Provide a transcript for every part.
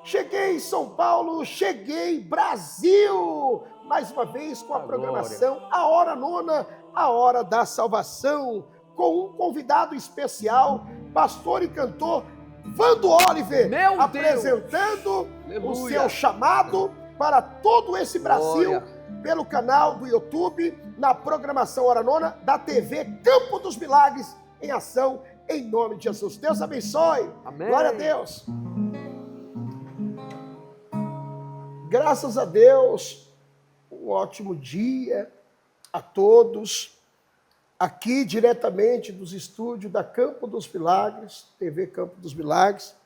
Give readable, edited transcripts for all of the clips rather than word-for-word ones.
Cheguei São Paulo, cheguei Brasil! Mais uma vez com a programação A Hora Nona, a Hora da Salvação, com um convidado especial, pastor e cantor Vando Oliver, apresentando o seu chamado para todo esse Brasil, pelo canal do YouTube, na programação Hora Nona da TV Campo dos Milagres em ação, em nome de Jesus. Deus abençoe. Amém. Glória a Deus. Graças a Deus, um ótimo dia a todos. Aqui diretamente dos estúdios da Campo dos Milagres, TV Campo dos Milagres,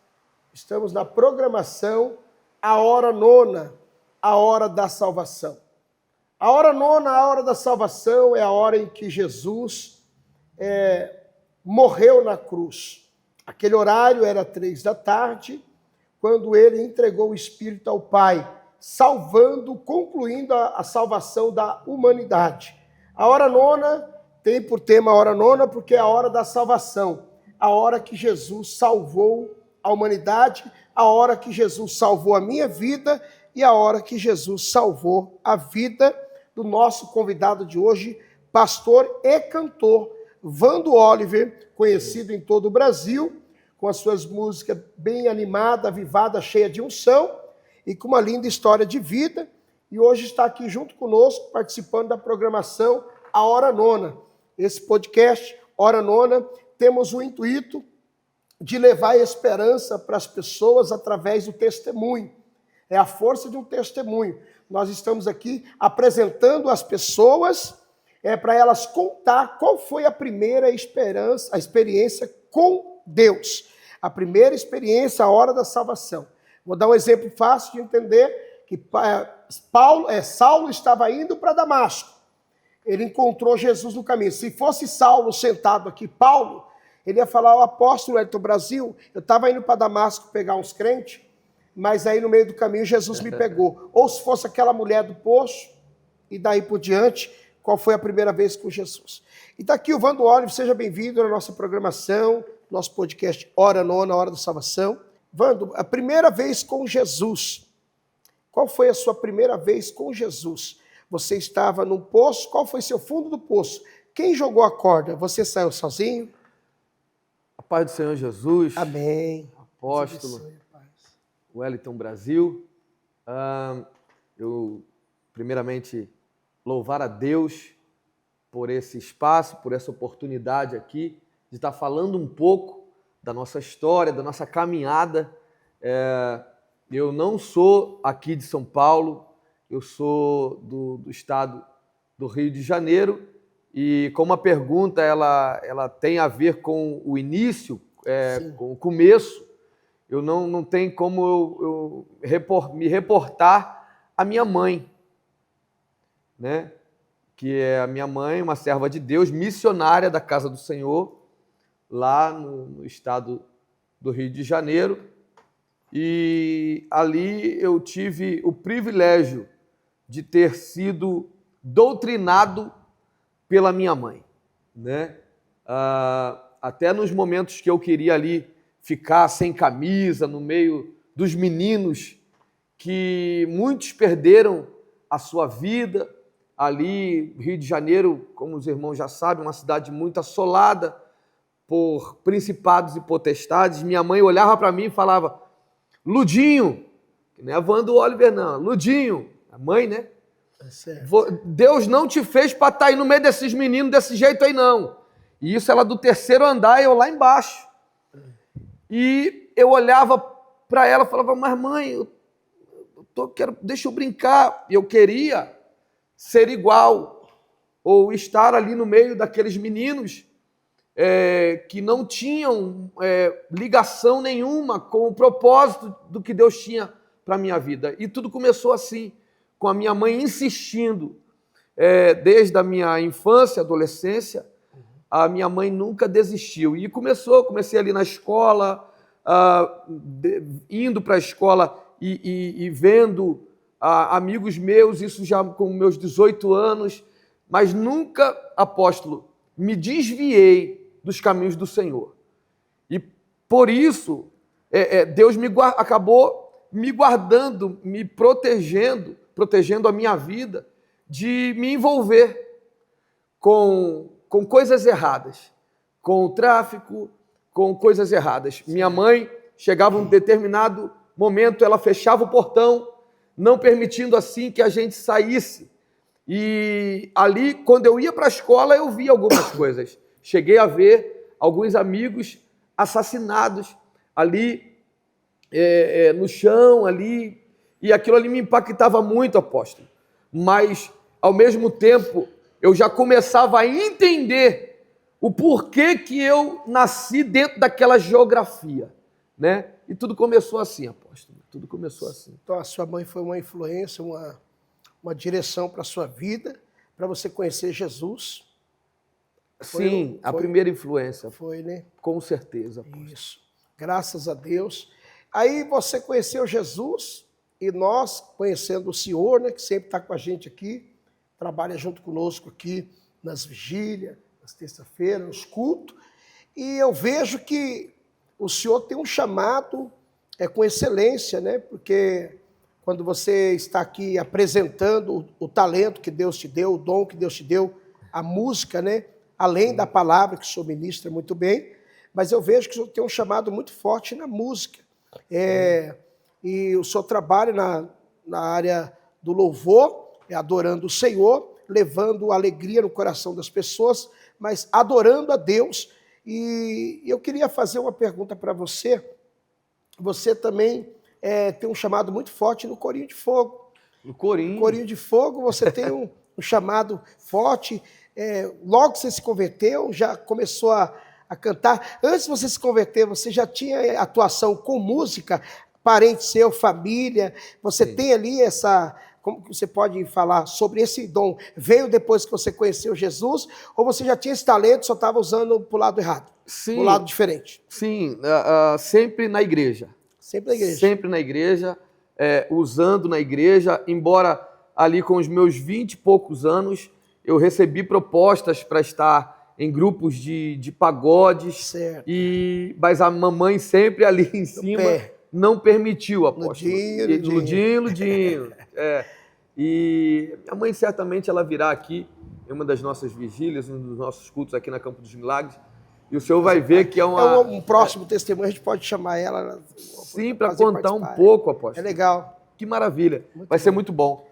estamos na programação A Hora Nona, a Hora da Salvação. A Hora Nona, a Hora da Salvação é a hora em que Jesus morreu na cruz. Aquele horário era 15h, quando ele entregou o Espírito ao Pai, salvando, concluindo a salvação da humanidade. A Hora Nona tem por tema a Hora Nona porque é a hora da salvação, a hora que Jesus salvou a humanidade, a hora que Jesus salvou a minha vida e a hora que Jesus salvou a vida do nosso convidado de hoje, pastor e cantor Vando Oliver, conhecido em todo o Brasil, com as suas músicas bem animada, avivada, cheia de unção e com uma linda história de vida. E hoje está aqui junto conosco, participando da programação A Hora Nona. Esse podcast, Hora Nona, temos o intuito de levar esperança para as pessoas através do testemunho. É a força de um testemunho. Nós estamos aqui apresentando as pessoas para elas contar qual foi a primeira experiência com Deus. A primeira experiência, a hora da salvação. Vou dar um exemplo fácil de entender, que Saulo estava indo para Damasco. Ele encontrou Jesus no caminho. Se fosse Saulo sentado aqui, Paulo, ele ia falar: o apóstolo Elton Brasil, eu estava indo para Damasco pegar uns crentes, mas aí no meio do caminho Jesus me pegou. Ou se fosse aquela mulher do poço, e daí por diante, qual foi a primeira vez com Jesus. E está aqui o Vando Oliver, seja bem-vindo na nossa programação, nosso podcast Hora Nona, Hora da Salvação. Vando, a primeira vez com Jesus. Qual foi a sua primeira vez com Jesus? Você estava num poço, qual foi seu fundo do poço? Quem jogou a corda? Você saiu sozinho? A paz do Senhor Jesus. Amém. Apóstolo Wellington Brasil. Eu, primeiramente, louvar a Deus por esse espaço, por essa oportunidade aqui, de estar falando um pouco da nossa história, da nossa caminhada. Eu não sou aqui de São Paulo, eu sou do estado do Rio de Janeiro, e como a pergunta ela tem a ver com o início, com o começo, eu não tenho como me reportar à minha mãe, né? Que é a minha mãe, uma serva de Deus, missionária da Casa do Senhor, lá no estado do Rio de Janeiro, e ali eu tive o privilégio de ter sido doutrinado pela minha mãe, né? Até nos momentos que eu queria ali ficar sem camisa, no meio dos meninos, que muitos perderam a sua vida. Ali, Rio de Janeiro, como os irmãos já sabem, uma cidade muito assolada por principados e potestades. Minha mãe olhava para mim e falava: Ludinho, que não é a Vando Oliver não, Ludinho, a mãe, né? Deus não te fez para estar aí no meio desses meninos desse jeito aí não. E isso ela do terceiro andar e eu lá embaixo. E eu olhava para ela e falava: mas mãe, deixa eu brincar. Eu queria ser igual, ou estar ali no meio daqueles meninos que não tinham ligação nenhuma com o propósito do que Deus tinha para a minha vida. E tudo começou assim, com a minha mãe insistindo, desde a minha infância, adolescência, a minha mãe nunca desistiu. E comecei ali na escola, indo para a escola e vendo amigos meus, isso já com meus 18 anos, mas nunca, apóstolo, me desviei dos caminhos do Senhor. E por isso, Deus acabou me guardando, me protegendo a minha vida de me envolver com coisas erradas, com o tráfico, com coisas erradas. Minha mãe chegava um determinado momento, ela fechava o portão, não permitindo assim que a gente saísse. E ali, quando eu ia para a escola, eu via algumas coisas. Cheguei a ver alguns amigos assassinados ali no chão, ali, e aquilo ali me impactava muito, apóstolo. Mas, ao mesmo tempo, eu já começava a entender o porquê que eu nasci dentro daquela geografia, né? E tudo começou assim, apóstolo, tudo começou assim. Então, a sua mãe foi uma influência, uma direção para a sua vida, para você conhecer Jesus. Sim, a primeira influência. Foi, né? Com certeza, apóstolo. Isso, graças a Deus. Aí você conheceu Jesus e nós, conhecendo o Senhor, né, que sempre está com a gente aqui, trabalha junto conosco aqui nas vigílias, nas terça-feiras, nos cultos, e eu vejo que o Senhor tem um chamado com excelência, né? Porque quando você está aqui apresentando o talento que Deus te deu, o dom que Deus te deu, a música, né? Além da palavra que o Senhor ministra muito bem, mas eu vejo que o Senhor tem um chamado muito forte na música. E o Senhor trabalha na área do louvor, adorando o Senhor, levando alegria no coração das pessoas, mas adorando a Deus. E eu queria fazer uma pergunta para você. Você também tem um chamado muito forte no Corinho de Fogo. No Corinho? No Corinho de Fogo você tem um chamado forte. Logo que você se converteu, já começou a cantar. Antes de você se converter, você já tinha atuação com música, parente seu, família. Você Sim. tem ali como você pode falar sobre esse dom? Veio depois que você conheceu Jesus? Ou você já tinha esse talento, só estava usando para o lado errado? Sim. Para o lado diferente? Sim, sempre na igreja. Sempre na igreja. Sempre na igreja, usando na igreja, embora ali com os meus 20 e poucos anos, eu recebi propostas para estar em grupos de pagodes, certo. Mas a mamãe sempre ali em cima não permitiu, apóstolo. Ludinho. E a mãe certamente ela virá aqui em uma das nossas vigílias, um dos nossos cultos aqui na Campo dos Milagres, e o senhor vai ver que um próximo testemunho, a gente pode chamar ela. Sim, para contar um pouco, apóstolo. É legal. Que maravilha. Vai ser muito bom.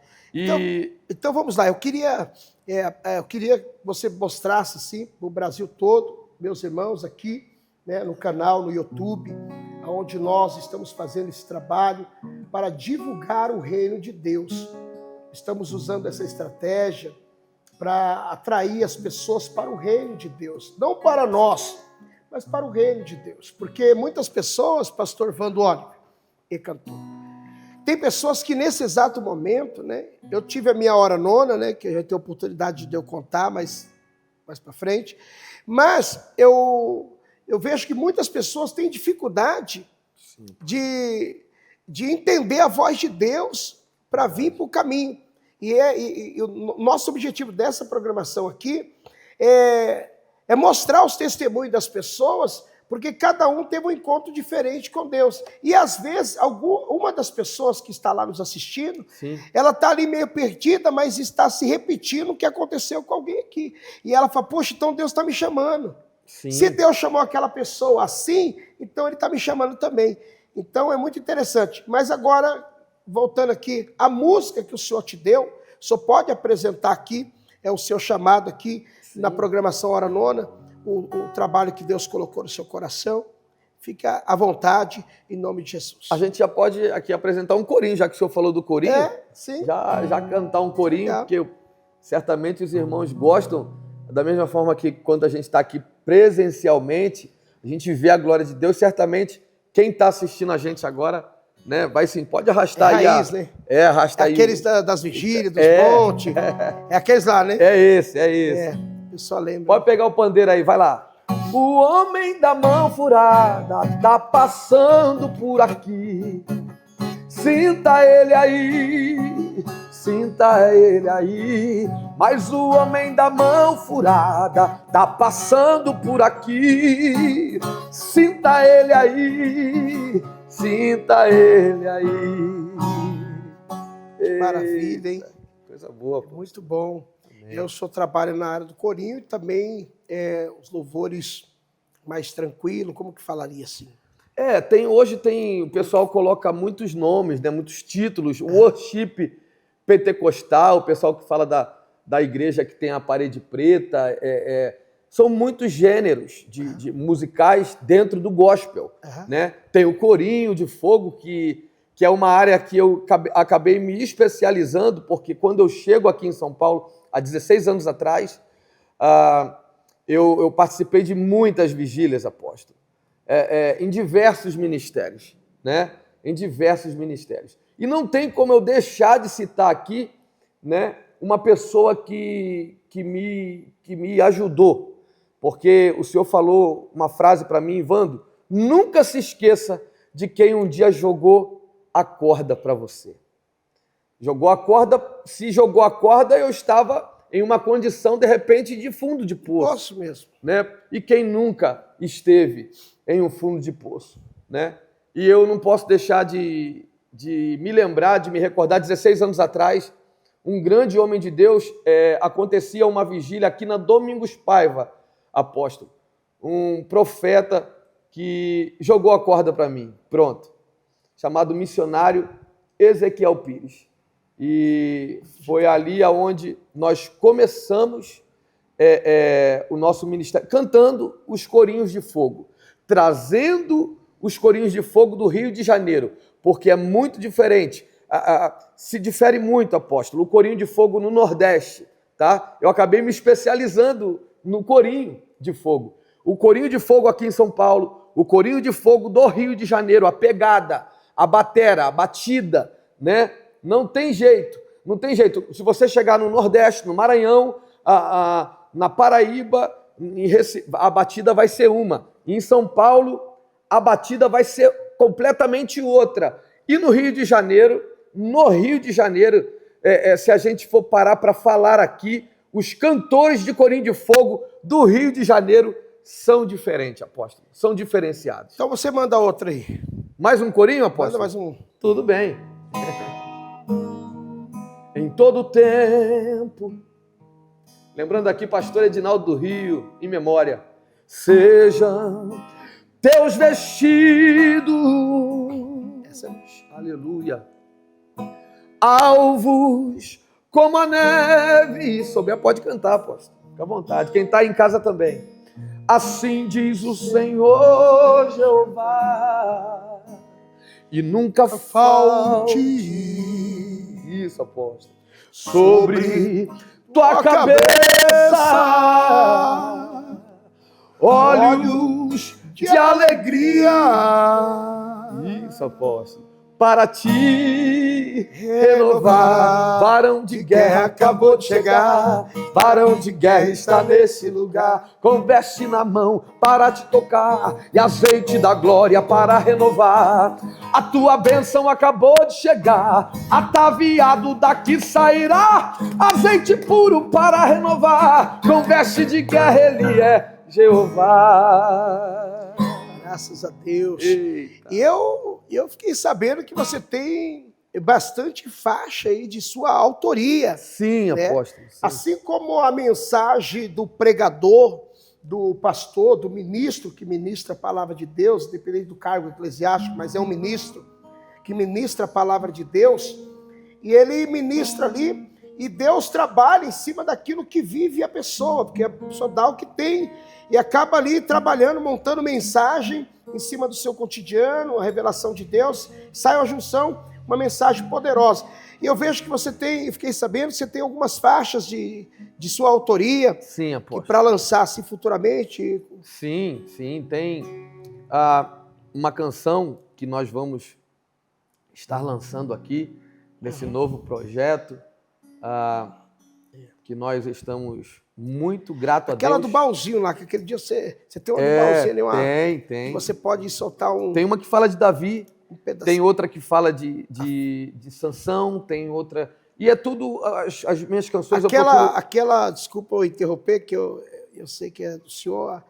Então vamos lá. Eu queria que você mostrasse assim, para o Brasil todo, meus irmãos aqui, né, no canal, no YouTube, onde nós estamos fazendo esse trabalho para divulgar o reino de Deus. Estamos usando essa estratégia para atrair as pessoas para o reino de Deus. Não para nós, mas para o reino de Deus. Porque muitas pessoas, pastor Vando Oliver e cantor, tem pessoas que nesse exato momento, né, eu tive a minha hora nona, né, que eu já tenho oportunidade de eu contar mais para frente, mas eu vejo que muitas pessoas têm dificuldade de entender a voz de Deus para vir para o caminho. E o nosso objetivo dessa programação aqui é mostrar os testemunhos das pessoas, porque cada um teve um encontro diferente com Deus. E às vezes, uma das pessoas que está lá nos assistindo, sim, ela está ali meio perdida, mas está se repetindo o que aconteceu com alguém aqui. E ela fala, poxa, então Deus está me chamando. Sim. Se Deus chamou aquela pessoa assim, então Ele está me chamando também. Então é muito interessante. Mas agora, voltando aqui, a música que o Senhor te deu, o Senhor pode apresentar aqui, é o seu chamado aqui, sim, na programação Hora Nona, o trabalho que Deus colocou no seu coração. Fica à vontade, em nome de Jesus. A gente já pode aqui apresentar um corinho, já que o senhor falou do corinho. Sim. Já cantar um corinho, porque certamente os irmãos gostam, da mesma forma que quando a gente está aqui presencialmente, a gente vê a glória de Deus, certamente quem está assistindo a gente agora, né, vai sim, pode arrastar raiz, aí. Né? Arrasta aí. Aqueles das vigílias, dos pontes. Aqueles lá, né? É esse. Eu só lembro. Pode pegar o pandeiro aí, vai lá. O homem da mão furada tá passando por aqui. Sinta ele aí, sinta ele aí. Mas o homem da mão furada tá passando por aqui. Sinta ele aí, sinta ele aí. Maravilha, hein? Coisa boa. Muito bom. Amém. Eu só trabalho na área do corinho e também os louvores mais tranquilos, como que falaria assim? Hoje o pessoal coloca muitos nomes, né, muitos títulos, worship pentecostal, o pessoal que fala da igreja que tem a parede preta, são muitos gêneros de musicais dentro do gospel, né? Tem o corinho de fogo, que é uma área que eu acabei me especializando, porque quando eu chego aqui em São Paulo, há 16 anos atrás, eu participei de muitas vigílias, apóstolo, em diversos ministérios, né? Em diversos ministérios. E não tem como eu deixar de citar aqui, né, uma pessoa que me ajudou, porque o senhor falou uma frase para mim, Vando: nunca se esqueça de quem um dia jogou a corda para você. Jogou a corda, se jogou a corda, eu estava em uma condição, de repente, de fundo de poço. Poço mesmo. Né? E quem nunca esteve em um fundo de poço, né? E eu não posso deixar de me lembrar, de me recordar, 16 anos atrás, um grande homem de Deus, acontecia uma vigília aqui na Domingos Paiva, apóstolo, um profeta que jogou a corda para mim, pronto, chamado missionário Ezequiel Pires. E foi ali aonde nós começamos o nosso ministério, cantando os corinhos de fogo, trazendo os corinhos de fogo do Rio de Janeiro, porque é muito diferente, se difere muito, apóstolo, o corinho de fogo no Nordeste, tá? Eu acabei me especializando no corinho de fogo. O corinho de fogo aqui em São Paulo, o corinho de fogo do Rio de Janeiro, a pegada, a batera, a batida, né? Não tem jeito, não tem jeito. Se você chegar no Nordeste, no Maranhão, na Paraíba, a batida vai ser uma. Em São Paulo, a batida vai ser completamente outra. E no Rio de Janeiro, se a gente for parar para falar aqui, os cantores de corinho de fogo do Rio de Janeiro são diferentes, apóstolo, são diferenciados. Então você manda outra aí. Mais um corinho, apóstolo? Manda mais um. Tudo bem. Em todo tempo, lembrando aqui, pastor Edinaldo do Rio, em memória, sejam teus vestidos, aleluia, alvos como a neve. Se souber, pode cantar, apóstolo, fica à vontade, quem está em casa também. Assim diz o Senhor Jeová, e nunca falte, isso, apóstolo, sobre tua cabeça olhos de alegria. Isso, apóstolo. Para te renovar. Varão de guerra acabou de chegar. Varão de guerra está nesse lugar. Com veste na mão para te tocar. E azeite da glória para renovar. A tua bênção acabou de chegar. Ataviado daqui sairá. Azeite puro para renovar. Com veste de guerra ele é Jeová. Graças a Deus. Eita. E eu fiquei sabendo que você tem bastante faixa aí de sua autoria. Sim, né? apóstolo. Sim. Assim como a mensagem do pregador, do pastor, do ministro que ministra a palavra de Deus, independente do cargo eclesiástico, mas é um ministro que ministra a palavra de Deus, e ele ministra ali, e Deus trabalha em cima daquilo que vive a pessoa, porque a pessoa dá o que tem, e acaba ali trabalhando, montando mensagem em cima do seu cotidiano, a revelação de Deus, sai uma junção, uma mensagem poderosa. E eu vejo que você tem, fiquei sabendo, você tem algumas faixas de sua autoria. Sim, apóstolo. Para lançar assim futuramente. Sim, tem uma canção que nós vamos estar lançando aqui, nesse novo projeto, que nós estamos muito gratos a Deus. Aquela do baúzinho lá, que aquele dia você tem uma do baúzinho ali, tem. Você pode soltar um... Tem uma que fala de Davi, pedacinho. Tem outra que fala de Sansão, tem outra... E é tudo, as minhas canções... Aquela, desculpa eu interromper, que eu sei que é do senhor,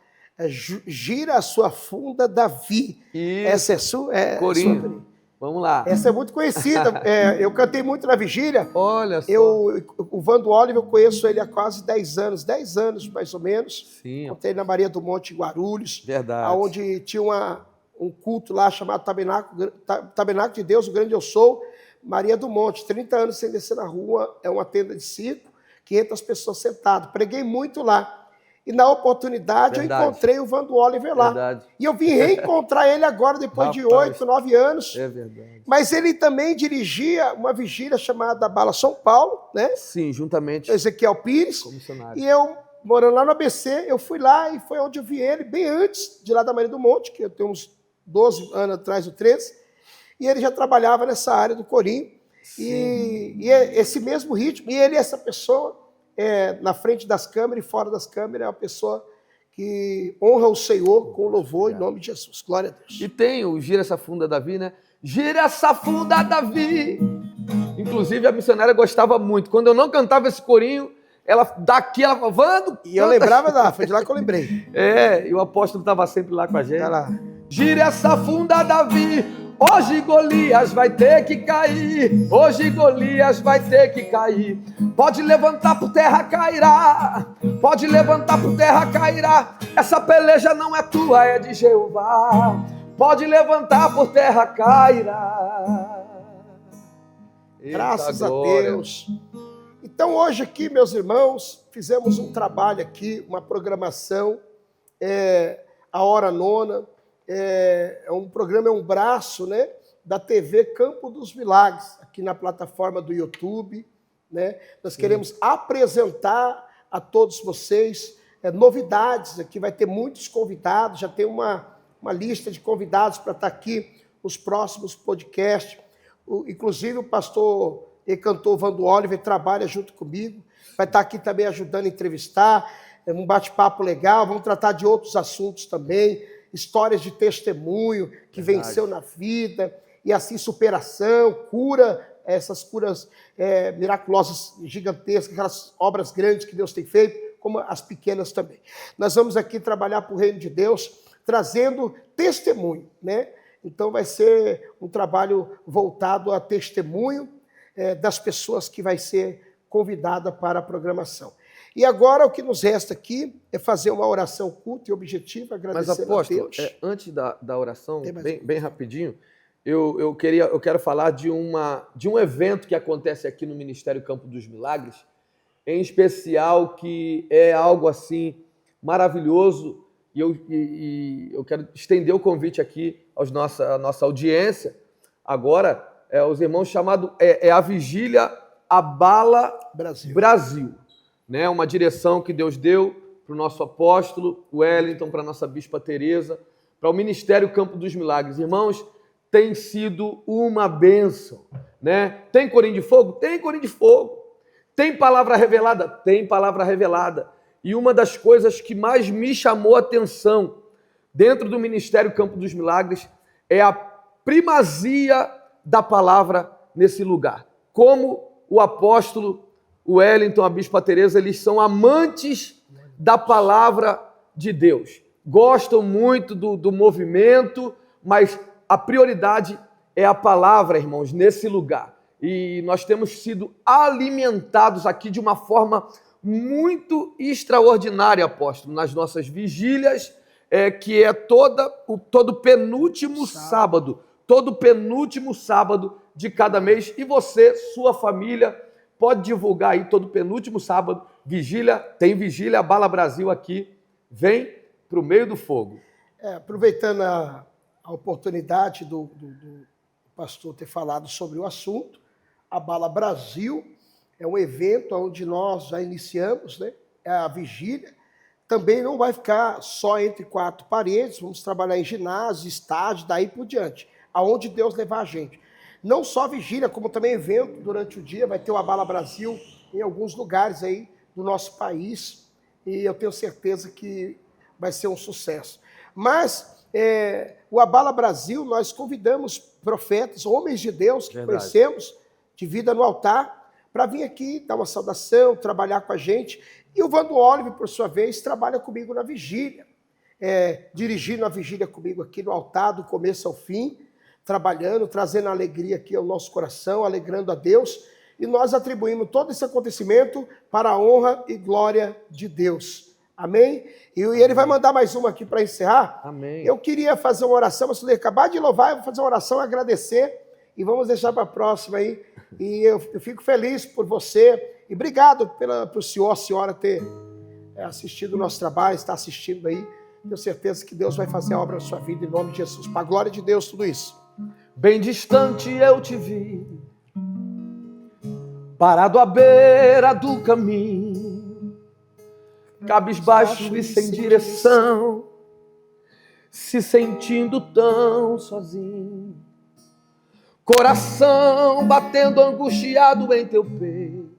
Gira a sua funda, Davi. Isso. Essa é sua. Corinho. Vamos lá. Essa é muito conhecida. Eu cantei muito na vigília. Olha só. O Vando Oliver, eu conheço ele há quase 10 anos, 10 anos mais ou menos. Sim. Contei na Maria do Monte, em Guarulhos. Verdade. Onde tinha um culto lá chamado Tabernáculo de Deus, o Grande Eu Sou. Maria do Monte, 30 anos sem descer na rua, é uma tenda de circo, 500 pessoas sentadas. Preguei muito lá. E na oportunidade eu encontrei o Vando Oliver lá. Verdade. E eu vim reencontrar ele agora, depois de 8, 9 anos. É verdade. Mas ele também dirigia uma vigília chamada Bala São Paulo, né? Sim, juntamente. Ezequiel Pires. Comissionário. E eu, morando lá no ABC, eu fui lá e foi onde eu vi ele, bem antes de lá da Maria do Monte, que eu tenho uns 12 anos atrás, ou 13. E ele já trabalhava nessa área do Corinho. E esse mesmo ritmo. E ele, essa pessoa, na frente das câmeras e fora das câmeras, é uma pessoa que honra o Senhor com louvor em nome de Jesus. Glória a Deus. E tem o Gira essa funda, Davi, né? Gira essa funda, Davi. Inclusive, a missionária gostava muito. Quando eu não cantava esse corinho, ela daqui, ela falava, Vando. E eu lembrava foi de lá que eu lembrei. E o apóstolo estava sempre lá com a gente. Tá lá. Gira essa funda, Davi. Hoje Golias vai ter que cair. Hoje Golias vai ter que cair. Pode levantar por terra, cairá. Pode levantar por terra, cairá. Essa peleja não é tua, é de Jeová. Pode levantar por terra, cairá. Graças a Deus. Então hoje aqui, meus irmãos, fizemos um trabalho aqui, uma programação, a hora nona. Um programa, um braço, né, da TV Campo dos Milagres, aqui na plataforma do YouTube, né? Nós queremos apresentar a todos vocês novidades. Aqui vai ter muitos convidados, já tem uma lista de convidados para estar aqui nos próximos podcasts. Inclusive o pastor e cantor Vando Oliver trabalha junto comigo, vai estar aqui também ajudando a entrevistar, um bate-papo legal. Vamos tratar de outros assuntos também, histórias de testemunho que venceu na vida, e assim superação, cura, essas curas miraculosas, gigantescas, aquelas obras grandes que Deus tem feito, como as pequenas também. Nós vamos aqui trabalhar para o reino de Deus, trazendo testemunho, né? Então vai ser um trabalho voltado a testemunho das pessoas que vai ser convidada para a programação. E agora o que nos resta aqui é fazer uma oração culta e objetiva, agradecendo a Deus. Antes da oração, bem rapidinho, eu quero falar de um evento que acontece aqui no Ministério Campo dos Milagres, em especial, que é algo assim maravilhoso, e eu quero estender o convite aqui à nossa audiência. Agora, os irmãos chamados, a Vigília Abala Brasil. Né, uma direção que Deus deu para o nosso apóstolo Wellington, para a nossa bispa Teresa, para o Ministério Campo dos Milagres. Irmãos, tem sido uma bênção. Né? Tem corinho de fogo? Tem corinho de fogo. Tem palavra revelada? Tem palavra revelada. E uma das coisas que mais me chamou a atenção dentro do Ministério Campo dos Milagres é a primazia da palavra nesse lugar. Como o apóstolo Wellington, a bispa Teresa, eles são amantes da palavra de Deus. Gostam muito do movimento, mas a prioridade é a palavra, irmãos, nesse lugar. E nós temos sido alimentados aqui de uma forma muito extraordinária, apóstolo, nas nossas vigílias, que é todo penúltimo sábado. Todo penúltimo sábado de cada mês. E você, sua família, pode divulgar aí todo penúltimo sábado, tem Vigília Abala Brasil aqui, vem para o meio do fogo. Aproveitando a oportunidade do pastor ter falado sobre o assunto, Abala Brasil é um evento onde nós já iniciamos, né? A vigília. Também não vai ficar só entre quatro paredes, vamos trabalhar em ginásio, estádio, daí por diante, aonde Deus levar a gente. Não só vigília, como também evento durante o dia, vai ter o Abala Brasil em alguns lugares aí do nosso país, e eu tenho certeza que vai ser um sucesso. Mas o Abala Brasil, nós convidamos profetas, homens de Deus que conhecemos, de vida no altar, para vir aqui dar uma saudação, trabalhar com a gente. E o Vando Oliver, por sua vez, trabalha comigo na vigília. dirigindo a vigília comigo aqui no altar, do começo ao fim, trabalhando, trazendo alegria aqui ao nosso coração, alegrando a Deus, e nós atribuímos todo esse acontecimento para a honra e glória de Deus. Amém? E ele vai mandar mais uma aqui para encerrar. Amém. Eu queria fazer uma oração, mas se ele acabar de louvar, eu vou fazer uma oração, agradecer, e vamos deixar para a próxima aí. E eu fico feliz por você, e obrigado pelo senhor, a senhora ter assistido o nosso trabalho, está assistindo aí. Tenho certeza que Deus vai fazer a obra na sua vida, em nome de Jesus. Para a glória de Deus, tudo isso. Bem distante eu te vi, parado à beira do caminho, cabisbaixo e sem direção, se sentindo tão sozinho, coração batendo angustiado em teu peito.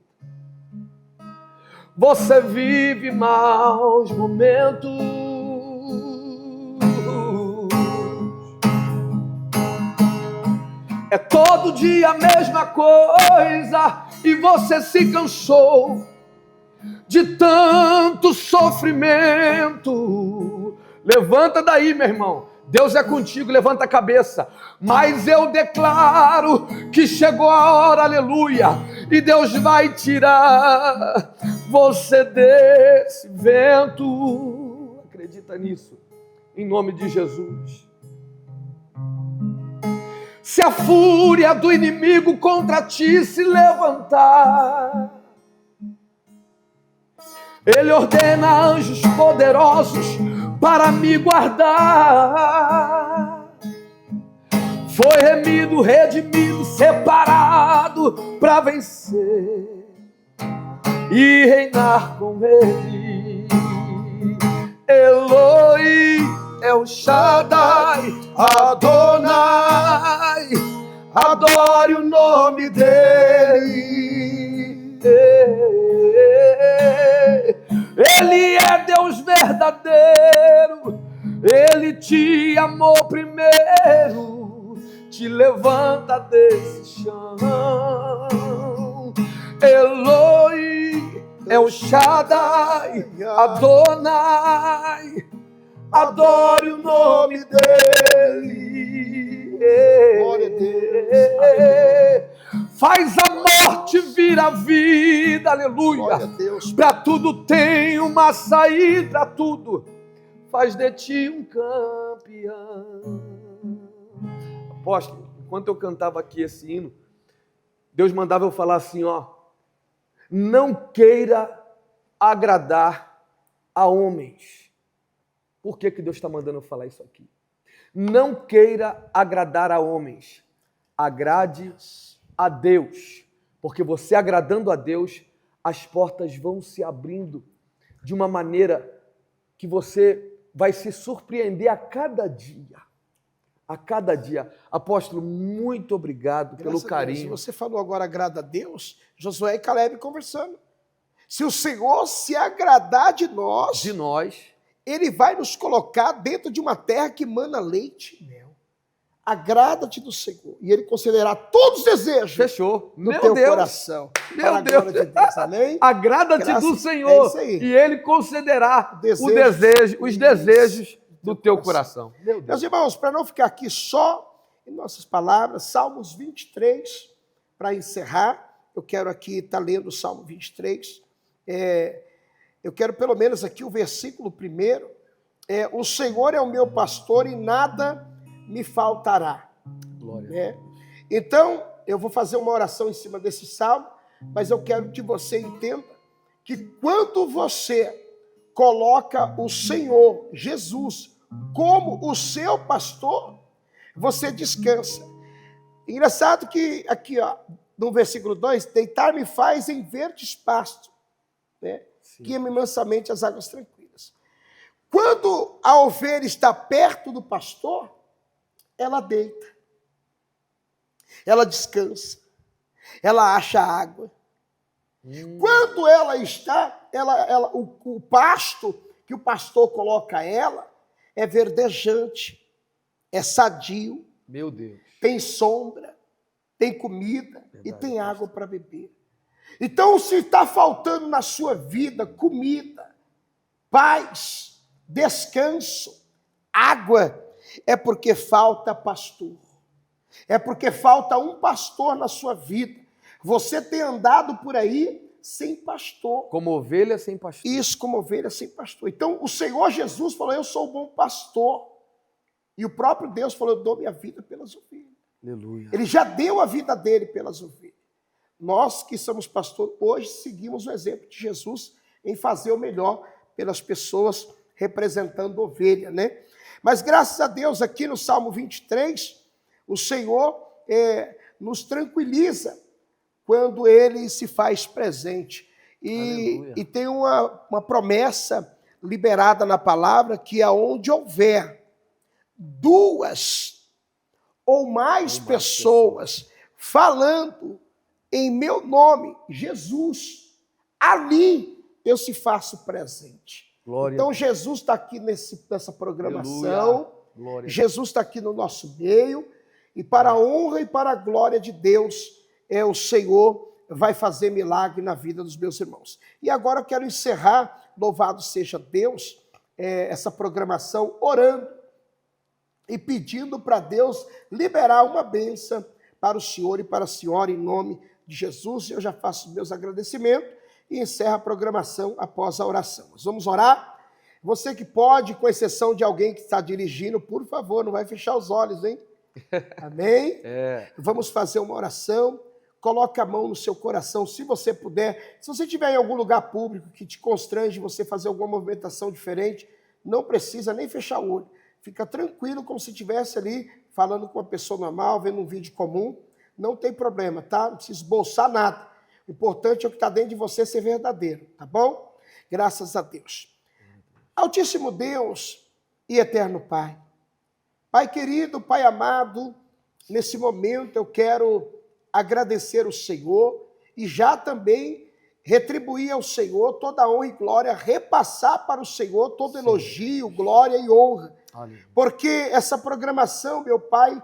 Você vive maus momentos, é todo dia a mesma coisa e você se cansou de tanto sofrimento. Levanta daí, meu irmão. Deus é contigo, levanta a cabeça. Mas eu declaro que chegou a hora, aleluia, e Deus vai tirar você desse vento. Acredita nisso, em nome de Jesus. Se a fúria do inimigo contra ti se levantar, ele ordena anjos poderosos para me guardar. Foi remido, redimido, separado para vencer e reinar com ele. Eloi, El Shaddai, Adonai, adore o nome dele. Ele é Deus verdadeiro, ele te amou primeiro, te levanta desse chão. Eloi, El Shaddai, Adonai, adore o nome dele. Glória a Deus. Faz a morte vir a vida, aleluia. Para tudo tem uma saída, para tudo faz de ti um campeão. Apóstolo, enquanto eu cantava aqui esse hino, Deus mandava eu falar assim, ó: não queira agradar a homens. Por que Deus está mandando eu falar isso aqui? Não queira agradar a homens, agrade a Deus, porque você agradando a Deus, as portas vão se abrindo de uma maneira que você vai se surpreender a cada dia. A cada dia. Apóstolo, muito obrigado pelo carinho. Você falou agora agrada a Deus, Josué e Caleb conversando. Se o Senhor se agradar de nós, Ele vai nos colocar dentro de uma terra que mana leite e mel. Agrada-te do Senhor, e Ele concederá todos os desejos. Fechou. No teu coração. Meu Deus. De Deus. Amém? Agrada-te do Senhor, e Ele concederá os desejos do teu coração. Meus irmãos, para não ficar aqui só em nossas palavras, Salmos 23, para encerrar, eu quero aqui estar lendo o Salmo 23. Eu quero pelo menos aqui o versículo 1. O Senhor é o meu pastor e nada me faltará. Glória. Então, eu vou fazer uma oração em cima desse salmo, mas eu quero que você entenda que quando você coloca o Senhor, Jesus, como o seu pastor, você descansa. Engraçado que aqui, ó, no versículo 2, deitar-me faz em verdes pastos, guia-me mansamente às águas tranquilas. Quando a ovelha está perto do pastor, ela deita, ela descansa, ela acha água. Quando ela está, o pasto que o pastor coloca ela é verdejante, é sadio, meu Deus, tem sombra, tem comida e tem água para beber. Então, se está faltando na sua vida comida, paz, descanso, água, é porque falta pastor. É porque falta um pastor na sua vida. Você tem andado por aí sem pastor. Como ovelha sem pastor. Isso, como ovelha sem pastor. Então, o Senhor Jesus falou, eu sou o bom pastor. E o próprio Deus falou, eu dou minha vida pelas ovelhas. Aleluia. Ele já deu a vida dele pelas ovelhas. Nós que somos pastores, hoje seguimos o exemplo de Jesus em fazer o melhor pelas pessoas representando ovelha, né? Mas graças a Deus, aqui no Salmo 23, o Senhor nos tranquiliza quando Ele se faz presente. E tem uma promessa liberada na palavra que aonde houver duas ou mais pessoas falando em meu nome, Jesus, ali eu se faço presente. Glória. Então Jesus está aqui nessa programação, Jesus está aqui no nosso meio, e para a honra e para a glória de Deus, o Senhor vai fazer milagre na vida dos meus irmãos. E agora eu quero encerrar, louvado seja Deus, essa programação orando e pedindo para Deus liberar uma bênção para o senhor e para a senhora em nome de Jesus. Eu já faço meus agradecimentos e encerro a programação após a oração. Nós vamos orar. Você que pode, com exceção de alguém que está dirigindo, por favor, não vai fechar os olhos, hein? Amém? Vamos fazer uma oração. Coloque a mão no seu coração, se você puder. Se você estiver em algum lugar público que te constrange você fazer alguma movimentação diferente, não precisa nem fechar o olho. Fica tranquilo, como se estivesse ali falando com uma pessoa normal, vendo um vídeo comum. Não tem problema, tá? Não precisa esboçar nada. O importante é o que está dentro de você ser verdadeiro, tá bom? Graças a Deus. Altíssimo Deus e eterno Pai. Pai querido, Pai amado, nesse momento eu quero agradecer o Senhor e já também retribuir ao Senhor toda a honra e glória, repassar para o Senhor todo elogio, glória e honra. Porque essa programação, meu Pai,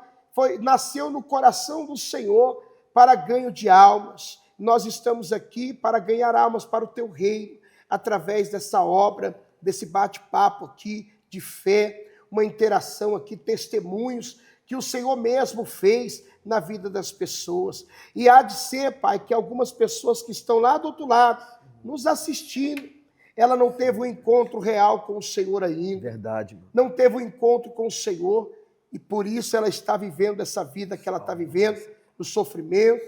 nasceu no coração do Senhor para ganho de almas. Nós estamos aqui para ganhar almas para o Teu reino, através dessa obra, desse bate-papo aqui de fé, uma interação aqui, testemunhos que o Senhor mesmo fez na vida das pessoas. E há de ser, Pai, que algumas pessoas que estão lá do outro lado, nos assistindo, ela não teve um encontro real com o Senhor ainda. Verdade, mano. Não teve um encontro com o Senhor, e por isso ela está vivendo essa vida que ela está vivendo, no sofrimento,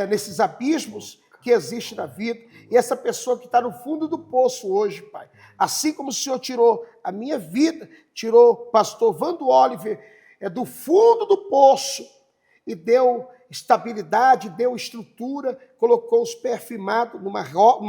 nesses abismos que existem na vida. E essa pessoa que está no fundo do poço hoje, Pai, assim como o Senhor tirou a minha vida, tirou o pastor Vando Oliver do fundo do poço, e deu estabilidade, deu estrutura, colocou os pés firmados numa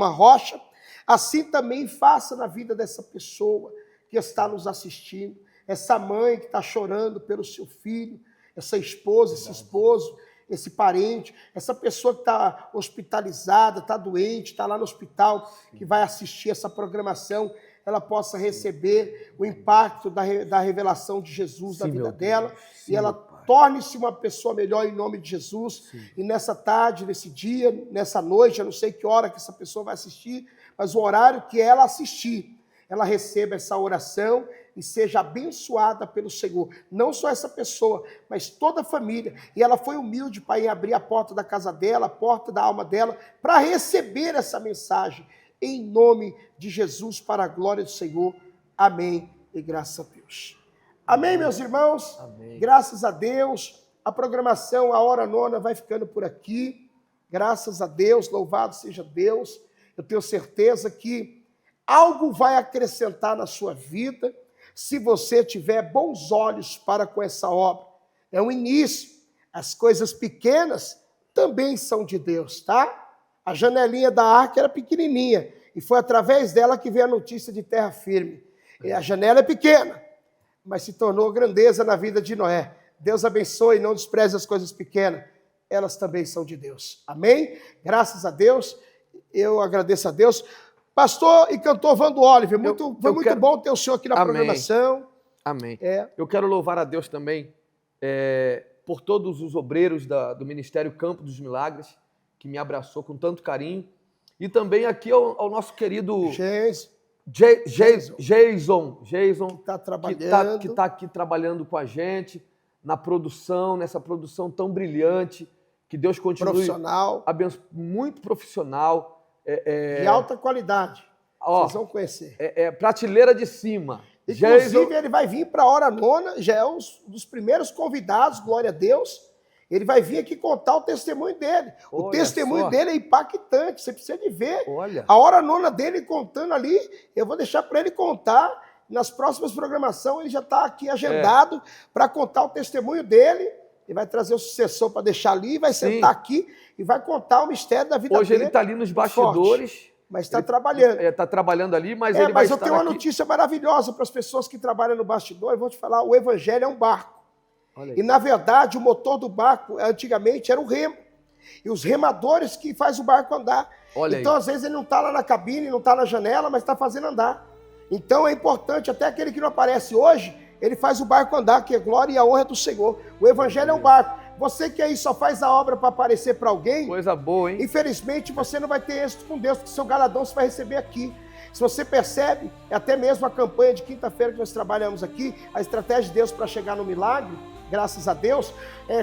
rocha, assim também faça na vida dessa pessoa que está nos assistindo, essa mãe que está chorando pelo seu filho, essa esposa, esse esposo, esse parente, essa pessoa que está hospitalizada, está doente, está lá no hospital, que vai assistir essa programação, ela possa receber o impacto da revelação de Jesus na vida dela, e ela torne-se uma pessoa melhor em nome de Jesus. E nessa tarde, nesse dia, nessa noite, eu não sei que hora que essa pessoa vai assistir, mas o horário que ela assistir, ela receba essa oração e seja abençoada pelo Senhor. Não só essa pessoa, mas toda a família. E ela foi humilde, Pai, em abrir a porta da casa dela, a porta da alma dela, para receber essa mensagem. Em nome de Jesus, para a glória do Senhor. Amém. E graças a Deus. Amém, meus irmãos? Amém. Graças a Deus. A programação, a hora nona, vai ficando por aqui. Graças a Deus, louvado seja Deus. Eu tenho certeza que algo vai acrescentar na sua vida se você tiver bons olhos para com essa obra. É um início. As coisas pequenas também são de Deus, tá? A janelinha da arca era pequenininha e foi através dela que veio a notícia de terra firme. E a janela é pequena, mas se tornou grandeza na vida de Noé. Deus abençoe, não despreze as coisas pequenas. Elas também são de Deus. Amém? Graças a Deus. Eu agradeço a Deus. Pastor e cantor Vando Oliver, foi muito bom ter o senhor aqui na programação. Amém. Eu quero louvar a Deus também por todos os obreiros do Ministério Campo dos Milagres, que me abraçou com tanto carinho. E também aqui ao nosso querido Jason, Está que trabalhando. está aqui trabalhando com a gente na produção, nessa produção tão brilhante, que Deus continue Profissional. muito profissional. De alta qualidade. Ó, Vocês vão conhecer. prateleira de cima. Inclusive, ele vai vir para a hora nona, já é um dos primeiros convidados, glória a Deus. Ele vai vir aqui contar o testemunho dele. O Olha testemunho só. dele é impactante, você precisa de ver. Olha. A hora nona dele contando ali, eu vou deixar para ele contar. Nas próximas programações, ele já está aqui agendado para contar o testemunho dele. Ele vai trazer o sucessor para deixar ali, vai sentar aqui e vai contar o mistério da vida Hoje dele. ele está ali nos bastidores. Forte, mas está trabalhando. Está trabalhando ali, mas ele vai Mas eu estar tenho uma aqui. notícia maravilhosa para as pessoas que trabalham no bastidor. Eu vou te falar, o evangelho é um barco. Olha aí. E, na verdade, o motor do barco, antigamente, era o remo. E os remadores que faz o barco andar. Olha então, aí. às vezes, ele não está lá na cabine, não está na janela, mas está fazendo andar. Então, é importante, até aquele que não aparece hoje, ele faz o barco andar, que é glória e a honra do Senhor. O evangelho é um barco. Você que aí só faz a obra para aparecer para alguém, Coisa boa, hein? infelizmente, você não vai ter êxito com Deus, porque seu galardão você vai receber aqui. Se você percebe, até mesmo a campanha de quinta-feira que nós trabalhamos aqui, a estratégia de Deus para chegar no milagre, graças a Deus,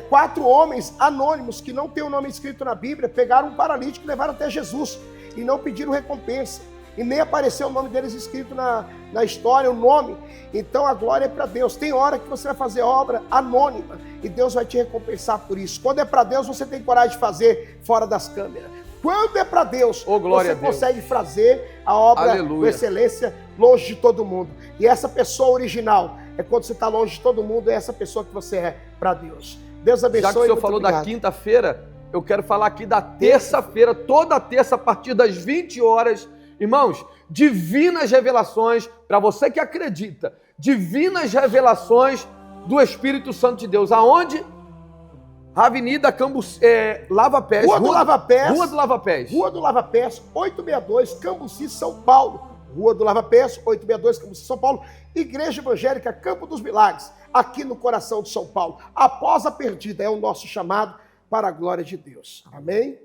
4 homens anônimos que não têm o nome escrito na Bíblia, pegaram um paralítico e levaram até Jesus e não pediram recompensa. E nem apareceu o nome deles escrito na história, o nome. Então a glória é para Deus. Tem hora que você vai fazer obra anônima e Deus vai te recompensar por isso. Quando é para Deus, você tem coragem de fazer fora das câmeras. Quando é para Deus, glória você a Deus. consegue fazer a obra Aleluia. com excelência longe de todo mundo. E essa pessoa original é quando você está longe de todo mundo, é essa pessoa que você é para Deus. Deus abençoe. Já que o senhor muito falou da obrigado. quinta-feira, eu quero falar aqui da terça-feira, toda terça, a partir das 20 horas. Irmãos, divinas revelações, para você que acredita, divinas revelações do Espírito Santo de Deus. Aonde? Avenida Lava Pés. Rua do Lava Pés. Rua do Lava Pés. Rua do Lava Pés, 862, Cambuci, São Paulo. Rua do Lava Pés, 862, Cambuci, São Paulo. Igreja Evangélica Campo dos Milagres, aqui no coração de São Paulo. Após a perdida, é o nosso chamado para a glória de Deus. Amém?